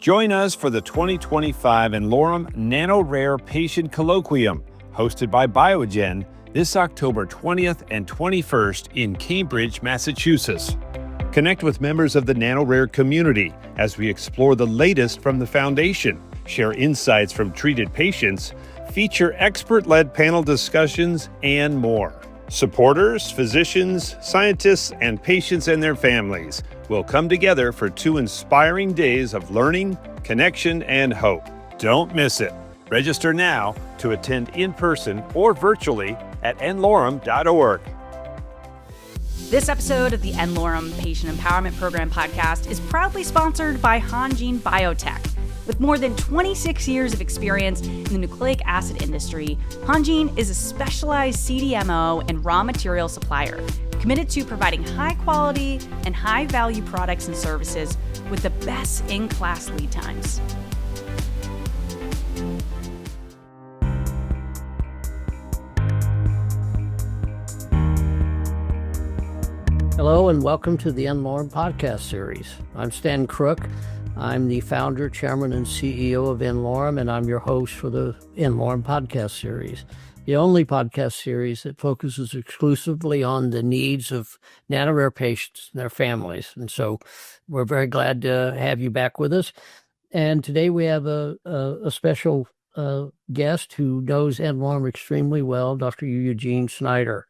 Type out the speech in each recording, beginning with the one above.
Join us for the 2025 n-Lorem Nano-Rare Patient Colloquium, hosted by Biogen, this October 20th and 21st in Cambridge, Massachusetts. Connect with members of the Nano-Rare community as we explore the latest from the Foundation, share insights from treated patients, feature expert-led panel discussions, and more. Supporters, physicians, scientists, and patients and their families will come together for 2 inspiring days of learning, connection, and hope. Don't miss it. Register now to attend in person or virtually at n-Lorem.org. This episode of the n-Lorem Patient Empowerment Program podcast is proudly sponsored by Eugene Biotech. With more than 26 years of experience in the nucleic acid industry, Eugene is a specialized CDMO and raw material supplier committed to providing high-quality and high-value products and services with the best-in-class lead times. Hello and welcome to the n-Lorem podcast series. I'm Stan Crook. I'm the founder, chairman, and CEO of n-Lorem, and I'm your host for the n-Lorem podcast series, the only podcast series that focuses exclusively on the needs of nano-rare patients and their families. And so we're very glad to have you back with us. And today we have a special guest who knows n-Lorem extremely well, Dr. Eugene Schneider.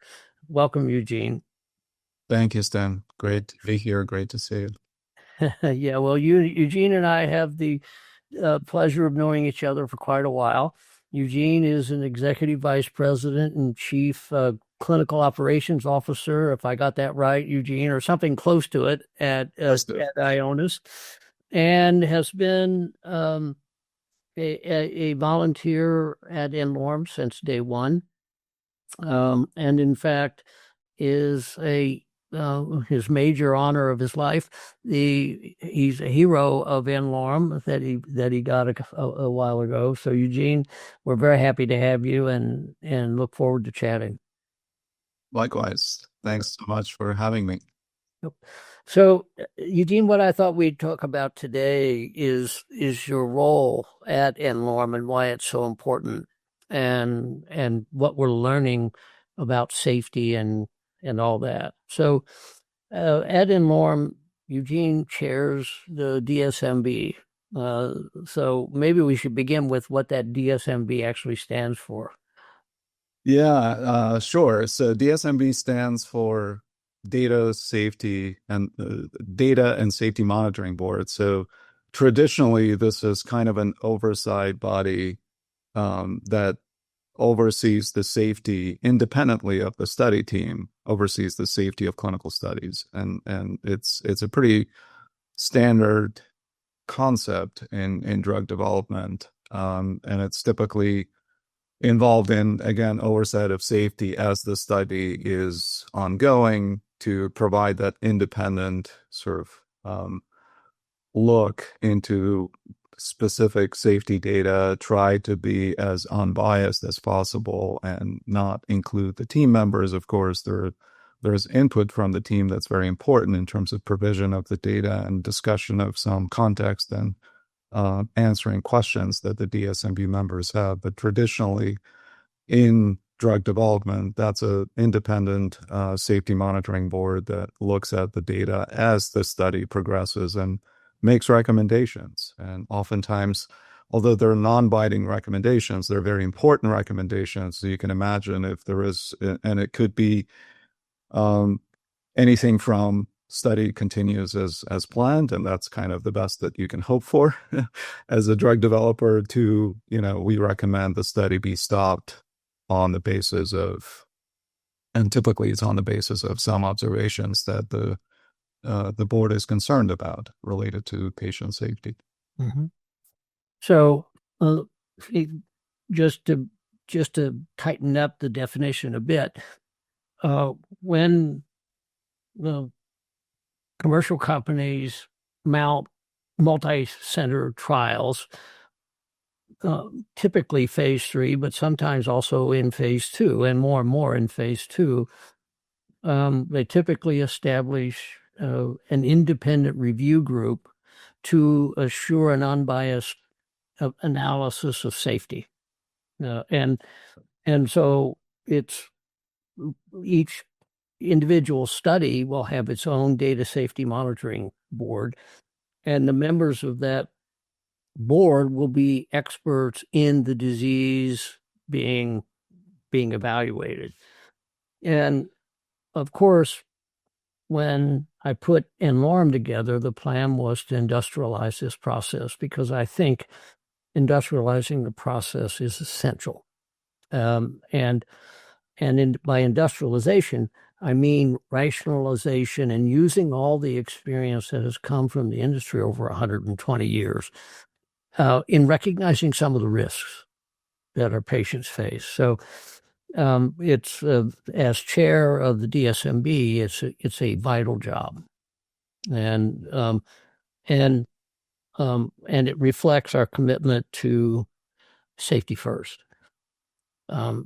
Welcome, Eugene. Thank you, Stan. Great to be here. Great to see you. Yeah, well, Eugene and I have the pleasure of knowing each other for quite a while. Eugene is an executive vice president and chief clinical operations officer, if I got that right, Eugene, or something close to it at Ionis, and has been a volunteer at n-Lorem since day one, and in fact is his major honor of his life. He's a hero of n-Lorem that he got a while ago. So Eugene, we're very happy to have you and look forward to chatting. Likewise. Thanks so much for having me. So Eugene, what I thought we'd talk about today is your role at n-Lorem and why it's so important and what we're learning about safety and all that. So at n-Lorem, Eugene chairs the DSMB. So maybe we should begin with what that DSMB actually stands for. Yeah, sure. So DSMB stands for Data Safety and Data and Safety Monitoring Board. So traditionally, this is kind of an oversight body that oversees the safety independently of the study team, oversees the safety of clinical studies. And it's a pretty standard concept in drug development. And it's typically involved in, again, oversight of safety as the study is ongoing to provide that independent sort of look into specific safety data, try to be as unbiased as possible and not include the team members. Of course, there's input from the team that's very important in terms of provision of the data and discussion of some context and answering questions that the DSMB members have. But traditionally, in drug development, that's an independent safety monitoring board that looks at the data as the study progresses and makes recommendations. And oftentimes, although they're non-binding recommendations, they're very important recommendations. So you can imagine if there is, and it could be anything from study continues as planned, and that's kind of the best that you can hope for as a drug developer, to, we recommend the study be stopped on the basis of, and typically it's on the basis of some observations that the board is concerned about related to patient safety. Mm-hmm. So just to tighten up the definition a bit, when the commercial companies mount multi-center trials, typically phase 3, but sometimes also in phase 2 and more in phase 2, they typically establish an independent review group to assure an unbiased analysis of safety. And so it's each individual study will have its own data safety monitoring board, and the members of that board will be experts in the disease being evaluated. And of course, when I put n-Lorem together, the plan was to industrialize this process, because I think industrializing the process is essential. And by industrialization, I mean rationalization and using all the experience that has come from the industry over 120 years in recognizing some of the risks that our patients face. So it's as chair of the DSMB, it's a vital job, and it reflects our commitment to safety first. There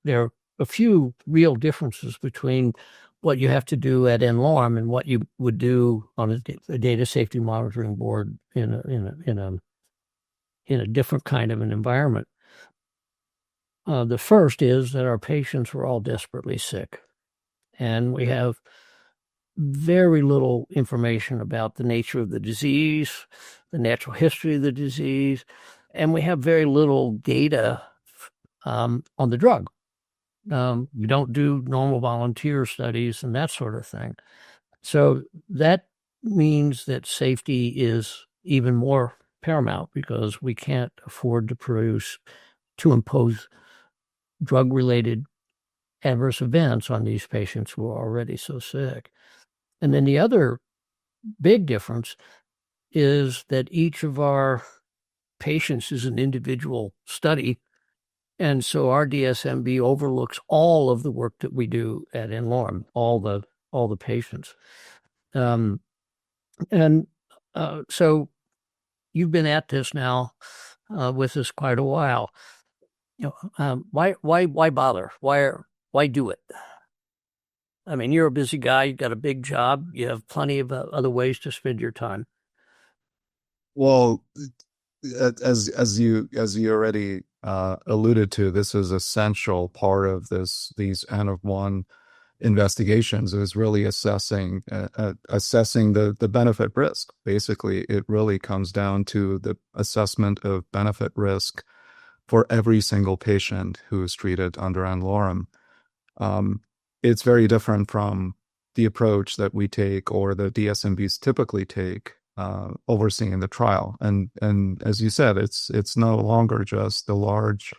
are a few real differences between what you have to do at n-Lorem and what you would do on a data safety monitoring board in a different kind of an environment. The first is that our patients were all desperately sick, and we have very little information about the nature of the disease, the natural history of the disease, and we have very little data on the drug. We don't do normal volunteer studies and that sort of thing. So that means that safety is even more paramount, because we can't afford to impose drug-related adverse events on these patients who are already so sick. And then the other big difference is that each of our patients is an individual study, and so our DSMB overlooks all of the work that we do at n-Lorem, all the patients. So you've been at this now with us quite a while. Why bother? Why do it? I mean, you're a busy guy. You've got a big job. You have plenty of other ways to spend your time. Well, as you already alluded to, this is essential part of these N of 1 investigations, is really assessing the benefit risk. Basically, it really comes down to the assessment of benefit risk for every single patient who is treated under n-Lorem. It's very different from the approach that we take, or the DSMBs typically take, overseeing the trial. And as you said, it's no longer just the large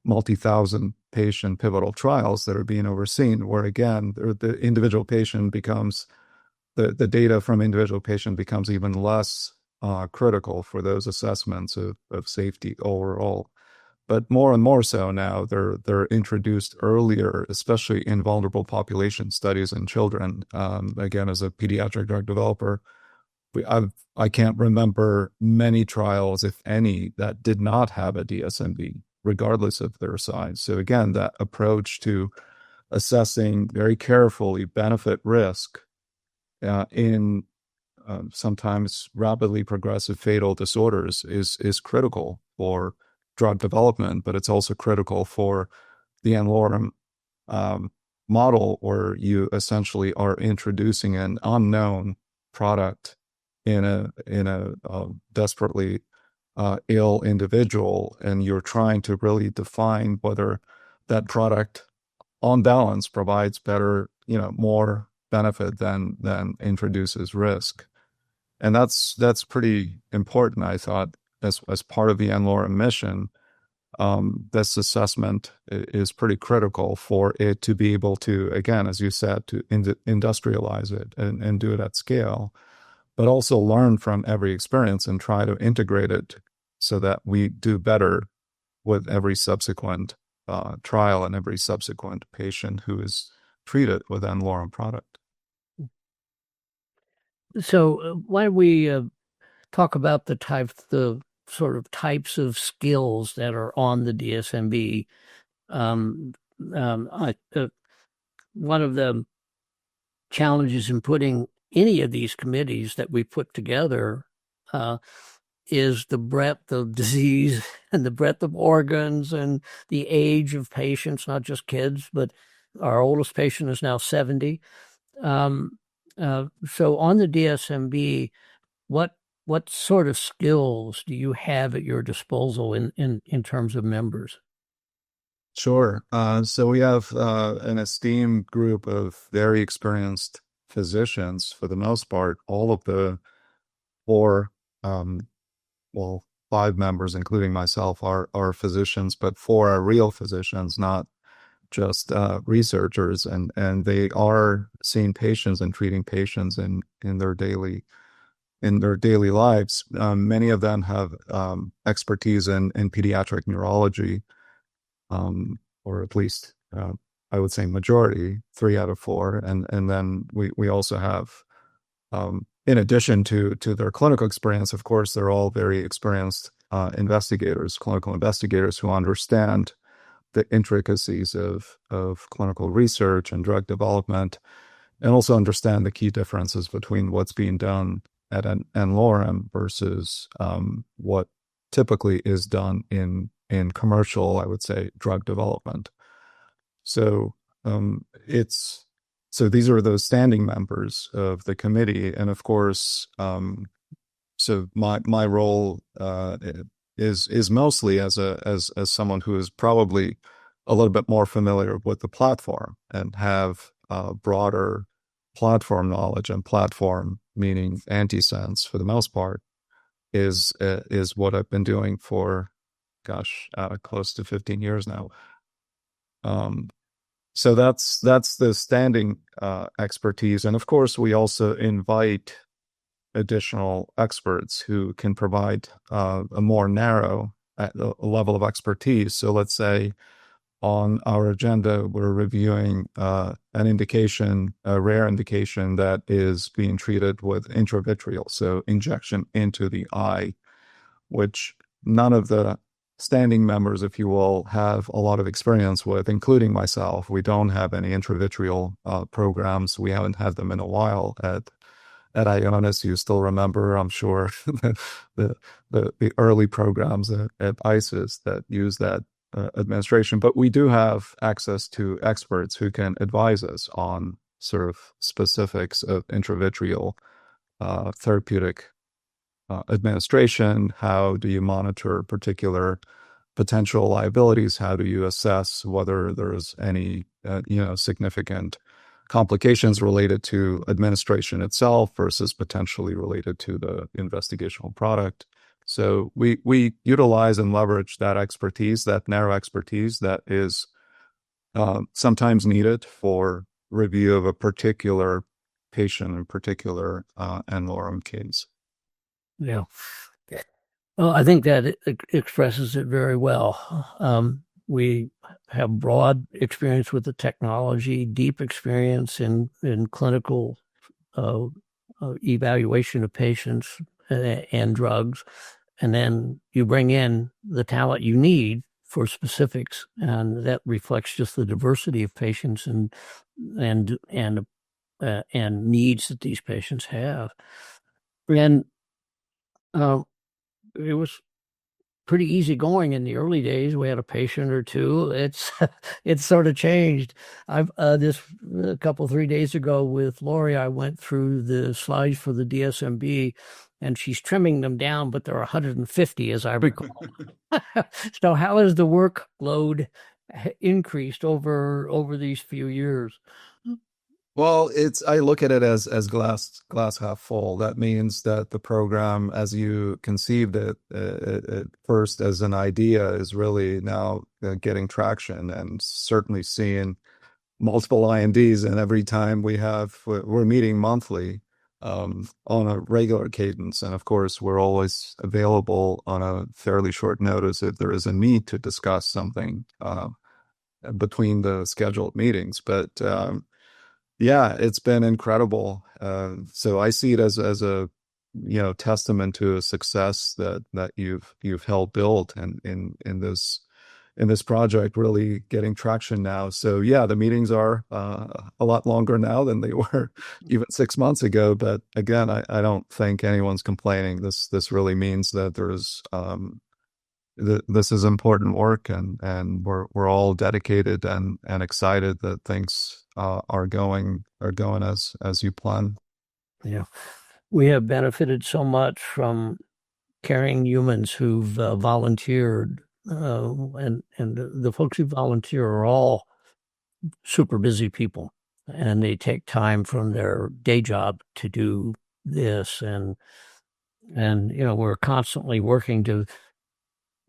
multi-thousand patient pivotal trials that are being overseen, where again, the individual patient becomes, the data from individual patient becomes even less critical for those assessments of safety overall. But more and more so now, they're introduced earlier, especially in vulnerable population studies in children. Again, as a pediatric drug developer, I can't remember many trials, if any, that did not have a DSMB, regardless of their size. So again, that approach to assessing very carefully benefit risk in sometimes rapidly progressive fatal disorders is critical for drug development, but it's also critical for the n-Lorem model, where you essentially are introducing an unknown product in a desperately ill individual, and you're trying to really define whether that product on balance provides better, more benefit than introduces risk. And that's pretty important, I thought, as part of the n-Lorem mission. This assessment is pretty critical for it to be able to, again, as you said, to industrialize it and do it at scale, but also learn from every experience and try to integrate it so that we do better with every subsequent trial and every subsequent patient who is treated with n-Lorem product. So why don't we talk about the sort of types of skills that are on the DSMB? One of the challenges in putting any of these committees that we put together is the breadth of disease and the breadth of organs and the age of patients, not just kids, but our oldest patient is now 70. So on the DSMB, what sort of skills do you have at your disposal in terms of members? Sure. So we have an esteemed group of very experienced physicians, for the most part. All of the four, five members, including myself, are physicians, but four are real physicians, not just researchers, and they are seeing patients and treating patients in their daily lives. Many of them have expertise in pediatric neurology, or at least I would say majority, 3 out of 4, and then we also have, in addition to their clinical experience, of course, they're all very experienced investigators, clinical investigators who understand the intricacies of clinical research and drug development, and also understand the key differences between what's being done at n-Lorem versus what typically is done in commercial, I would say, drug development. So these are those standing members of the committee, and of course, so my role is mostly as someone who is probably a little bit more familiar with the platform and have broader platform knowledge, and platform meaning antisense for the most part is what I've been doing for close to 15 years now. So that's the standing expertise, and of course we also invite additional experts who can provide a more narrow level of expertise. So let's say on our agenda we're reviewing an indication, a rare indication that is being treated with intravitreal, so injection into the eye, which none of the standing members, if you will, have a lot of experience with, including myself. We don't have any intravitreal programs. We haven't had them in a while at Ionis. You still remember, I'm sure, the early programs at ISIS that use that administration. But we do have access to experts who can advise us on sort of specifics of intravitreal therapeutic administration. How do you monitor particular potential liabilities? How do you assess whether there's any significant complications related to administration itself versus potentially related to the investigational product? So we utilize and leverage that expertise, that narrow expertise that is sometimes needed for review of a particular patient in particular n-Lorem case. Yeah. Well, I think that it expresses it very well. We have broad experience with the technology, deep experience in clinical evaluation of patients and drugs, and then you bring in the talent you need for specifics, and that reflects just the diversity of patients and needs that these patients have. And it was pretty easy going in the early days. We had a patient or two. It's sort of changed. I've this a couple 3 days ago with Lori, I went through the slides for the DSMB, and she's trimming them down, but there are 150 as I recall. So how has the workload increased over these few years? Well, I look at it as glass half full. That means that the program, as you conceived it at first as an idea, is really now getting traction, and certainly seeing multiple INDs. And every time we're meeting monthly on a regular cadence. And of course, we're always available on a fairly short notice if there is a need to discuss something between the scheduled meetings. But yeah, it's been incredible. So I see it as a testament to a success that you've helped build in this in this project really getting traction now. So yeah, the meetings are a lot longer now than they were even 6 months ago. But again, I don't think anyone's complaining. This really means that there's this is important work, and we're all dedicated and excited that things are going as you plan. Yeah, we have benefited so much from caring humans who've volunteered, and the folks who volunteer are all super busy people, and they take time from their day job to do this, and we're constantly working to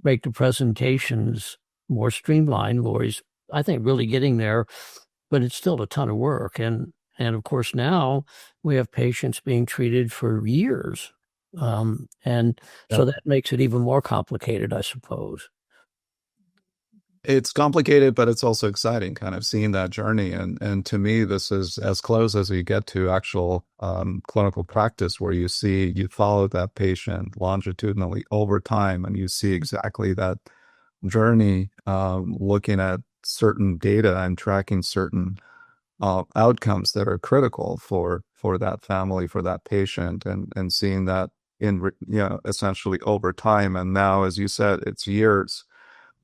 make the presentations more streamlined. Lori's, I think, really getting there, but it's still a ton of work, and of course now we have patients being treated for years. And so that makes it even more complicated, I suppose. It's complicated, but it's also exciting, kind of seeing that journey. And to me, this is as close as you get to actual clinical practice, where you follow that patient longitudinally over time, and you see exactly that journey, looking at certain data and tracking certain outcomes that are critical for that family, for that patient, and seeing that essentially over time. And now, as you said, it's years.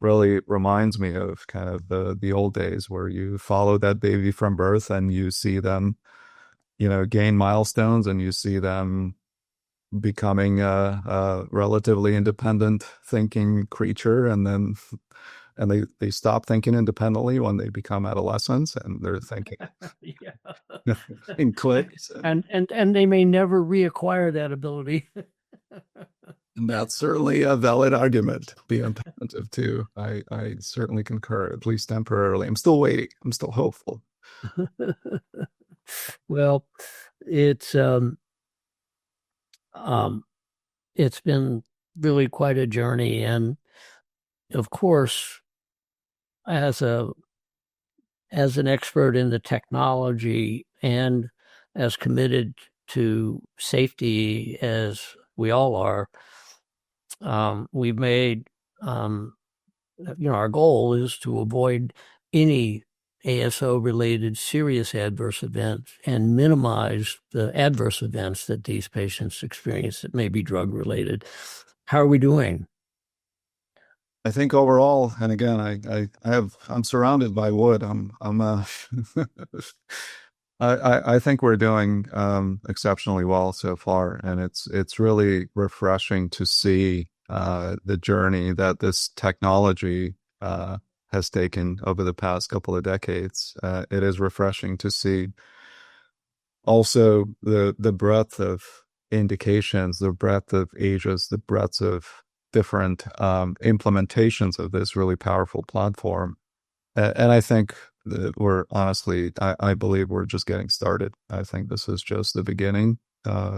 Really reminds me of kind of the old days where you follow that baby from birth and you see them, gain milestones, and you see them becoming a relatively independent thinking creature, and then they stop thinking independently when they become adolescents, and they're thinking in clicks, and they may never reacquire that ability. And that's certainly a valid argument to be attentive to. I certainly concur, at least temporarily. I'm still waiting. I'm still hopeful. Well, it's been really quite a journey, and of course, as an expert in the technology and as committed to safety as we all are, we've made, our goal is to avoid any ASO-related serious adverse events and minimize the adverse events that these patients experience that may be drug-related. How are we doing? I think overall, and again, I'm surrounded by wood. I think we're doing exceptionally well so far, and it's really refreshing to see the journey that this technology has taken over the past couple of decades. It is refreshing to see also the breadth of indications, the breadth of ages, the breadth of different implementations of this really powerful platform. And I think that I believe we're just getting started. I think this is just the beginning,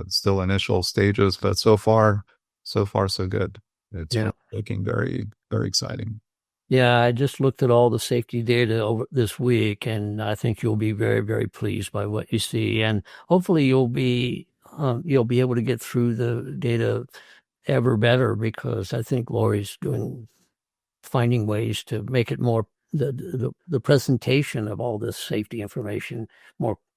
still initial stages, but so far so good. It's looking very, very exciting. Yeah, I just looked at all the safety data over this week, and I think you'll be very, very pleased by what you see. And hopefully you'll be able to get through the data ever better, because I think Lori's finding ways to make it more, the presentation of all this safety information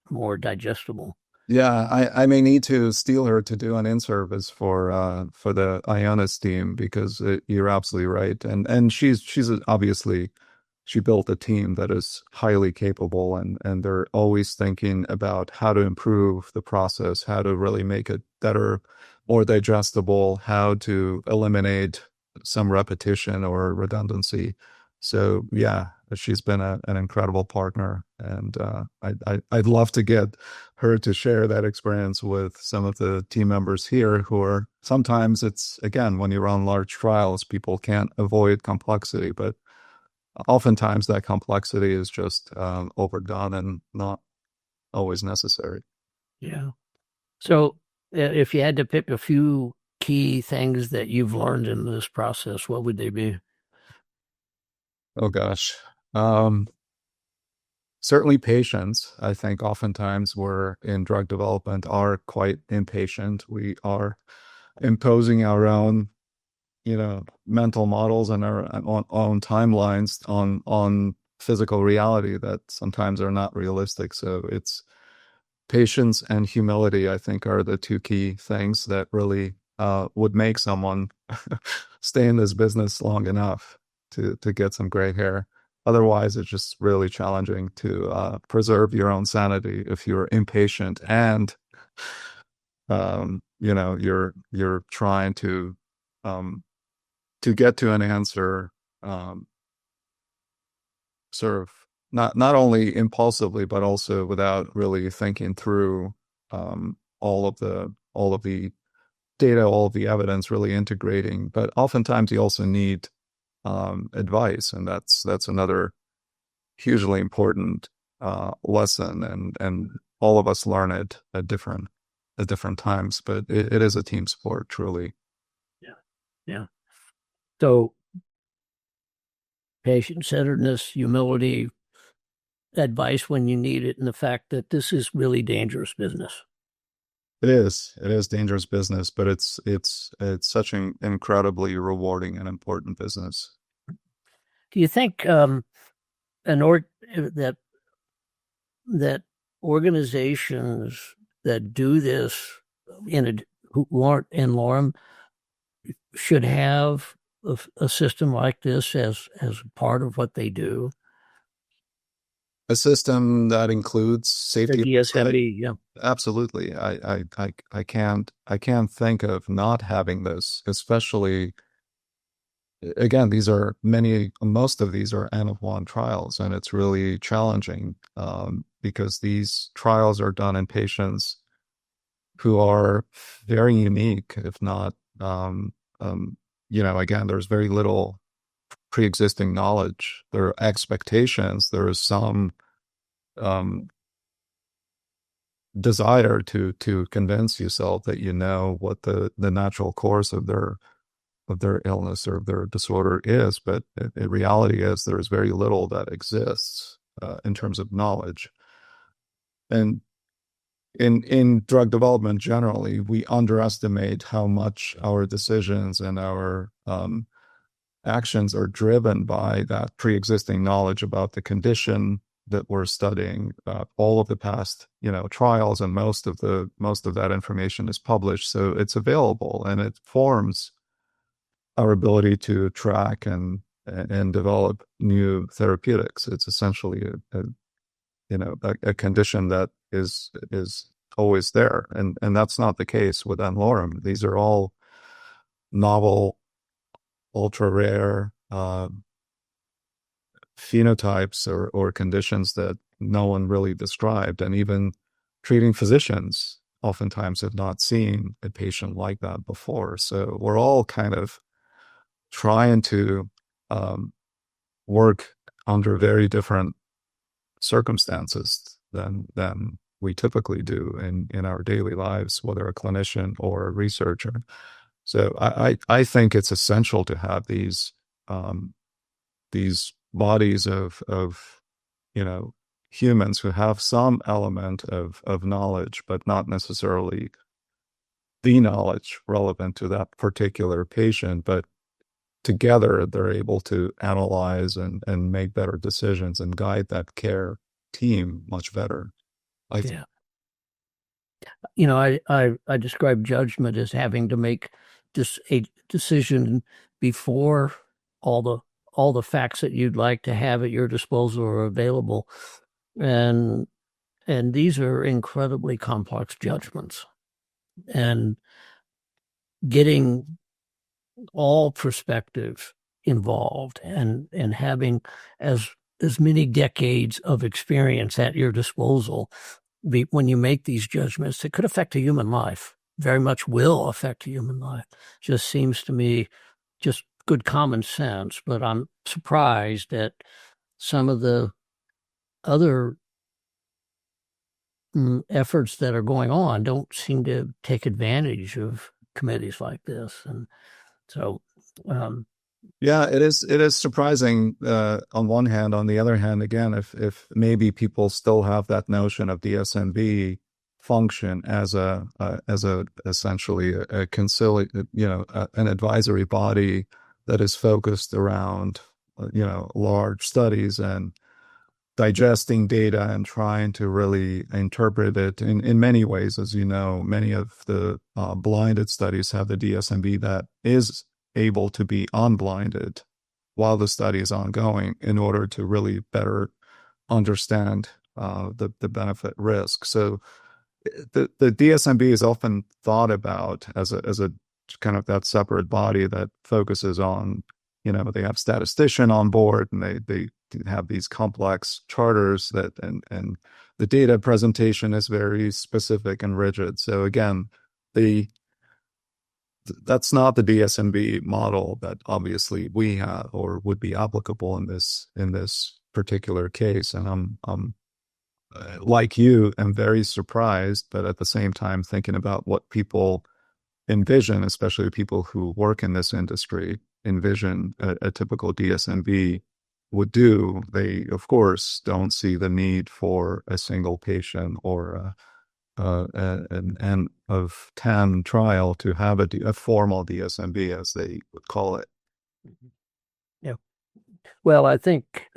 more digestible. Yeah, I may need to steal her to do an in-service for the Ionis team, because you're absolutely right. And she's obviously, she built a team that is highly capable, and they're always thinking about how to improve the process, how to really make it better, more digestible, how to eliminate some repetition or redundancy. So yeah, she's been an incredible partner, and I'd love to get her to share that experience with some of the team members here, who are sometimes, it's, again, when you run large trials, people can't avoid complexity, but oftentimes that complexity is just overdone and not always necessary. Yeah. So if you had to pick a few key things that you've learned in this process, what would they be? Oh gosh. Certainly patience. I think oftentimes we're in drug development are quite impatient. We are imposing our own mental models and our own timelines on physical reality that sometimes are not realistic. So it's patience and humility, I think, are the two key things that really would make someone stay in this business long enough to get some gray hair. Otherwise, it's just really challenging to preserve your own sanity if you're impatient and you're trying to get to an answer, sort of not only impulsively but also without really thinking through all of the data, all of the evidence, really integrating. But oftentimes you also need advice, and that's another hugely important lesson, and all of us learn it at different times, but it is a team sport, truly. Yeah. So patient-centeredness, humility, advice when you need it, and the fact that this is really dangerous business. It is dangerous business, but it's such an incredibly rewarding and important business. Do you think that organizations that do this who aren't n-Lorem should have a system like this as part of what they do? A system that includes safety. The DSMB, yeah, absolutely. I can't think of not having this, especially. Again, most of these are N of 1 trials, and it's really challenging because these trials are done in patients who are very unique, if not, again, there's very little pre-existing knowledge. There are expectations. There is some desire to convince yourself that what the natural course of their illness or their disorder is, but the reality is there is very little that exists in terms of knowledge. And in drug development generally, we underestimate how much our decisions and our actions are driven by that pre-existing knowledge about the condition that we're studying. All of the past trials, and most of that information is published, so it's available, and it forms our ability to track and develop new therapeutics. It's essentially a condition that is always there, and that's not the case with n-Lorem. These are all novel, ultra rare phenotypes or conditions that no one really described, and even treating physicians oftentimes have not seen a patient like that before. So we're all kind of trying to work under very different circumstances than we typically do in our daily lives, whether a clinician or a researcher. So I think it's essential to have these bodies of humans who have some element of knowledge, but not necessarily the knowledge relevant to that particular patient, but together they're able to analyze and make better decisions and guide that care team much better. I describe judgment as having to make a decision before all the facts that you'd like to have at your disposal are available, and these are incredibly complex judgments, and getting all perspectives involved and having as many decades of experience at your disposal when you make these judgments that could affect a human life, very much will affect a human life. Just seems to me just good common sense, but I'm surprised that some of the other efforts that are going on don't seem to take advantage of committees like this. And so, yeah, it is surprising on one hand. On the other hand, again, if maybe people still have that notion of DSMB function as a essentially an advisory body that is focused around large studies and digesting data and trying to really interpret it in many ways. As you know, many of the blinded studies have the DSMB that is able to be unblinded while the study is ongoing in order to really better understand the benefit risk. So the DSMB is often thought about as a kind of that separate body that focuses on, they have statistician on board, and they have these complex charters and the data presentation is very specific and rigid. So again, that's not the DSMB model that obviously we have or would be applicable in this particular case. And I'm like you, I'm very surprised, but at the same time thinking about what people envision, especially people who work in this industry, envision a typical DSMB would do. They, of course, don't see the need for a single patient or an N of 10 trial to have a formal DSMB, as they would call it. Yeah. Well, I think,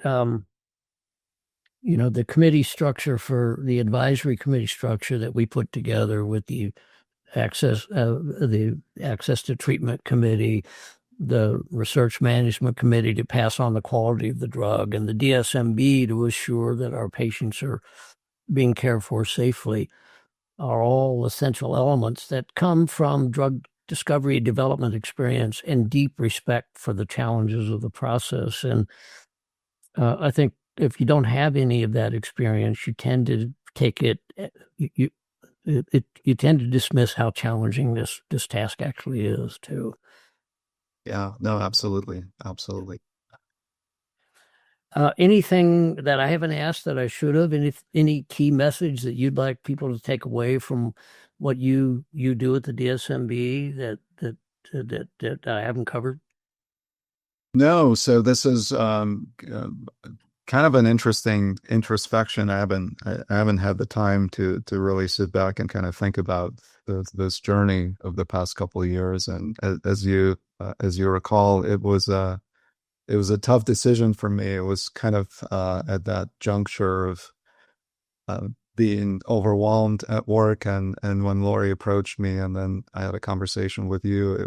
the committee structure for the advisory committee structure that we put together with the access to treatment committee, the research management committee to pass on the quality of the drug, and the DSMB to assure that our patients are being cared for safely, are all essential elements that come from drug discovery, development experience, and deep respect for the challenges of the process. And I think if you don't have any of that experience, you tend to take it, you tend to dismiss how challenging this task actually is too. Yeah, no, absolutely. Absolutely. Anything that I haven't asked that I should have? Any key message that you'd like people to take away from what you do at the DSMB that I haven't covered? No. So this is kind of an interesting introspection. I haven't had the time to really sit back and kind of think about this journey of the past couple of years. And as you recall, it was a tough decision for me. It was kind of at that juncture of being overwhelmed at work, and when Lori approached me, and then I had a conversation with you,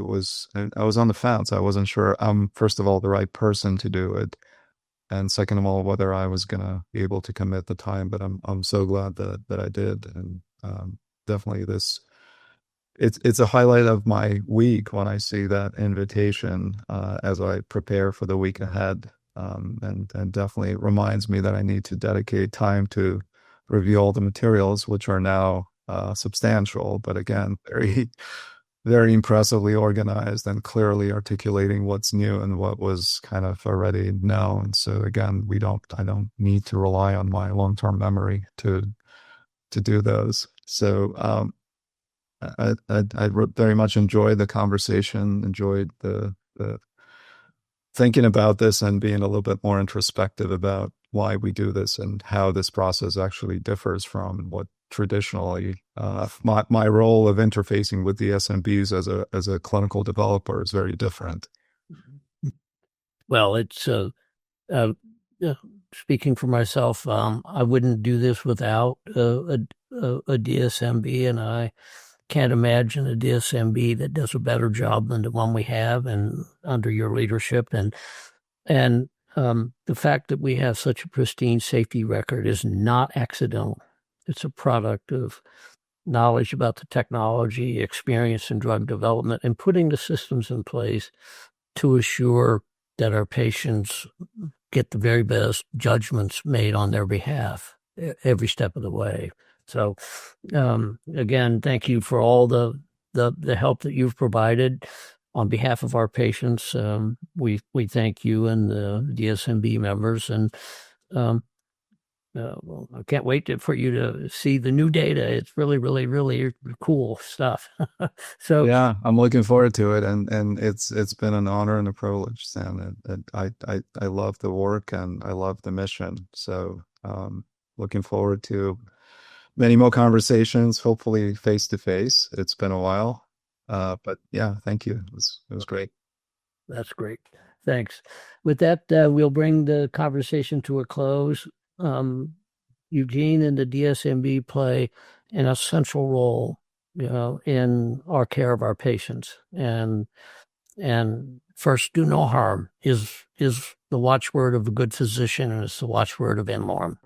I was on the fence. I wasn't sure I'm, first of all, the right person to do it, and second of all, whether I was going to be able to commit the time. But I'm so glad that I did, and definitely it's a highlight of my week when I see that invitation as I prepare for the week ahead, and definitely reminds me that I need to dedicate time to review all the materials, which are now substantial, but again, very, very impressively organized and clearly articulating what's new and what was kind of already known. So again, I don't need to rely on my long-term memory to do those. So I very much enjoyed the conversation, enjoyed the thinking about this and being a little bit more introspective about why we do this and how this process actually differs from what traditionally my role of interfacing with the SMBs as a clinical developer is very different. Well, it's speaking for myself, I wouldn't do this without a DSMB, and I can't imagine a DSMB that does a better job than the one we have and under your leadership. And the fact that we have such a pristine safety record is not accidental. It's a product of knowledge about the technology, experience in drug development, and putting the systems in place to assure that our patients get the very best judgments made on their behalf every step of the way. So, again, thank you for all the help that you've provided on behalf of our patients. We thank you and the DSMB members, and well, I can't wait for you to see the new data. It's really, really, really cool stuff. So yeah, I'm looking forward to it, and it's been an honor and a privilege, Sam. And I love the work and I love the mission. So looking forward to many more conversations, hopefully face to face. It's been a while. But yeah, thank you. It was great. That's great. Thanks. With that, we'll bring the conversation to a close. Eugene and the DSMB play an essential role, in our care of our patients. And first, do no harm is the watchword of a good physician, and it's the watchword of n-Lorem.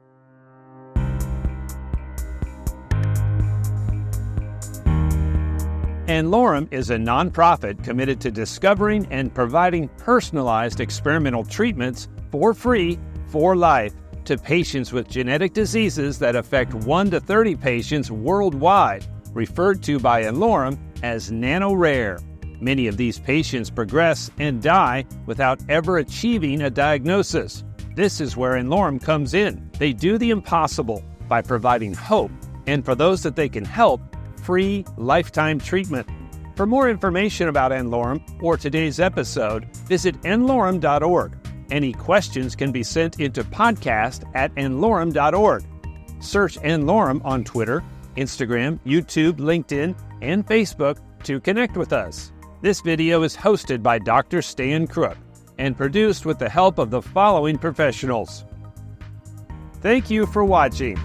n-Lorem is a nonprofit committed to discovering and providing personalized experimental treatments for free for life to patients with genetic diseases that affect 1 to 30 patients worldwide, referred to by n-Lorem as nano-rare. Many of these patients progress and die without ever achieving a diagnosis. This is where n-Lorem comes in. They do the impossible by providing hope, and for those that they can help, free lifetime treatment. For more information about n-Lorem or today's episode, visit n-Lorem.org. Any questions can be sent into podcast@n-Lorem.org. Search n-Lorem on Twitter, Instagram, YouTube, LinkedIn, and Facebook to connect with us. This video is hosted by Dr. Stan Crook and produced with the help of the following professionals. Thank you for watching.